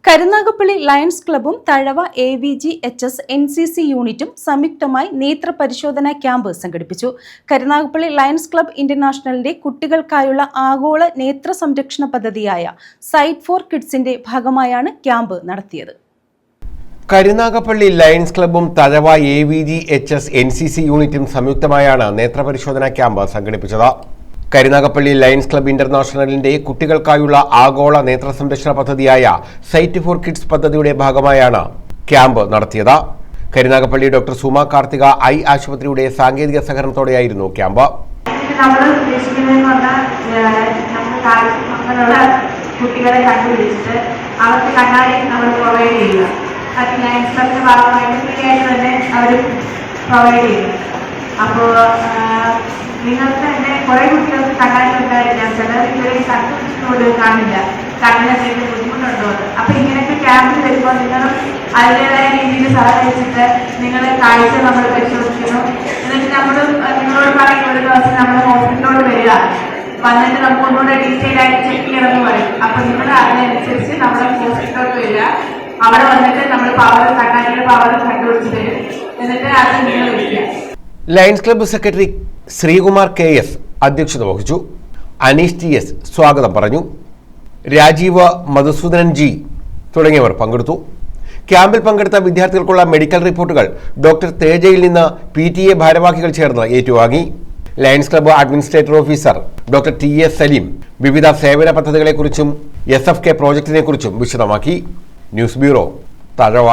Karunagappally lions ക്ലബ്ബും Thazhava AVGHS NCC യൂണിറ്റും സംയുക്തമായി നേത്രപരിശോധനാ ക്യാമ്പ് സംഘടിപ്പിച്ചു. കരുനാഗപ്പള്ളി ലയൺസ് ക്ലബ്ബ് ഇന്റർനാഷണലിന്റെ കുട്ടികൾക്കായുള്ള ആഗോള നേത്ര സംരക്ഷണ പദ്ധതിയായ സൈറ്റ് ഫോർ കിഡ്സിന്റെ ഭാഗമായാണ് ക്യാമ്പ് നടത്തിയത്. കരുനാഗപ്പള്ളി ലയൺസ് ക്ലബ്ബും തഴവ AVGHS NCC യൂണിറ്റും സംയുക്തമായാണ് നേത്രപരിശോധനാ ക്യാമ്പ് സംഘടിപ്പിച്ചത്. കരുനാഗപ്പള്ളി ലയൺസ് ക്ലബ്ബ് ഇന്റർനാഷണലിന്റെ കുട്ടികൾക്കായുള്ള ആഗോള നേത്ര സംരക്ഷണ പദ്ധതിയായ സൈറ്റ് ഫോർ കിഡ്സ് പദ്ധതിയുടെ ഭാഗമായാണ് ക്യാമ്പ് നടത്തിയത്. കരുനാഗപ്പള്ളി ഡോക്ടർ സുമ കാർത്തിക ഐ ആശുപത്രിയുടെ സാങ്കേതിക സഹകരണത്തോടെയായിരുന്നു ക്യാമ്പ്. കുട്ടികളെ കണ്ടുപിടിച്ചിട്ട് അവർക്ക് കണ്ണാടി നമ്മൾ പ്രൊവൈഡ് ചെയ്യുക. അത് ലയൺസ് ക്ലബിന്റെ ഭാഗമായിട്ട് ഫ്രീ ആയിട്ട് തന്നെ അവർ പ്രൊവൈഡ് ചെയ്യുന്നു. അപ്പോൾ നിങ്ങൾക്ക് തന്നെ കുറെ കുട്ടികൾക്ക് കണ്ണാടി ഉണ്ടായില്ല, ചിലർ ഇതുവരെ കണ്ടുപിടിച്ചിട്ടുകൊണ്ട് കാണില്ല, കണ്ണിന് എന്തെങ്കിലും ബുദ്ധിമുട്ടുണ്ടോ. അപ്പൊ ഇങ്ങനെയൊക്കെ ക്യാമ്പിൽ വരുമ്പോൾ നിങ്ങൾ അതിൻ്റെതായ രീതിയിൽ സഹകരിച്ചിട്ട് നിങ്ങളെ കാഴ്ച നമ്മൾ പരിശോധിക്കുന്നു. എന്നിട്ട് നമ്മൾ നിങ്ങളോട് പറയും ഒരു ദിവസം നമ്മൾ ഹോസ്പിറ്റലിലോട്ട് വരിക, വന്നിട്ട് നമുക്ക് ഒന്നുകൂടെ ഡീറ്റെയിൽ ആയിട്ട് ചെക്ക് ചെയ്യണമെന്ന് പറയും. അപ്പൊ നിങ്ങൾ അതിനനുസരിച്ച് നമ്മൾ ഹോസ്പിറ്റലിലോട്ട് വരിക, അവിടെ വന്നിട്ട് നമ്മൾ കണ്ണാടിയുടെ പവർ കണ്ടുപിടിച്ച് തരും. എന്നിട്ട് അത് നിങ്ങൾ വയ്ക്കുക. Lions club secretary Sreekumar KS അധ്യക്ഷത വഹിച്ചു. അനീഷ് TS സ്വാഗതം പറഞ്ഞു. രാജീവ് മധുസൂദനൻ G തുടങ്ങിയവർ പങ്കെടുത്തു. ക്യാമ്പിൽ പങ്കെടുത്ത വിദ്യാർത്ഥികൾക്കുള്ള മെഡിക്കൽ റിപ്പോർട്ടുകൾ ഡോക്ടർ തേജയിൽ നിന്ന് PTA ഭാരവാഹികൾ ചേർന്ന് ഏറ്റുവാങ്ങി. Lions club administrator officer doctor TA Salim വിവിധ സേവന പദ്ധതികളെക്കുറിച്ചും SFK പ്രോജക്റ്റിനെക്കുറിച്ചും വിശദമാക്കി. News bureau, Thazhava.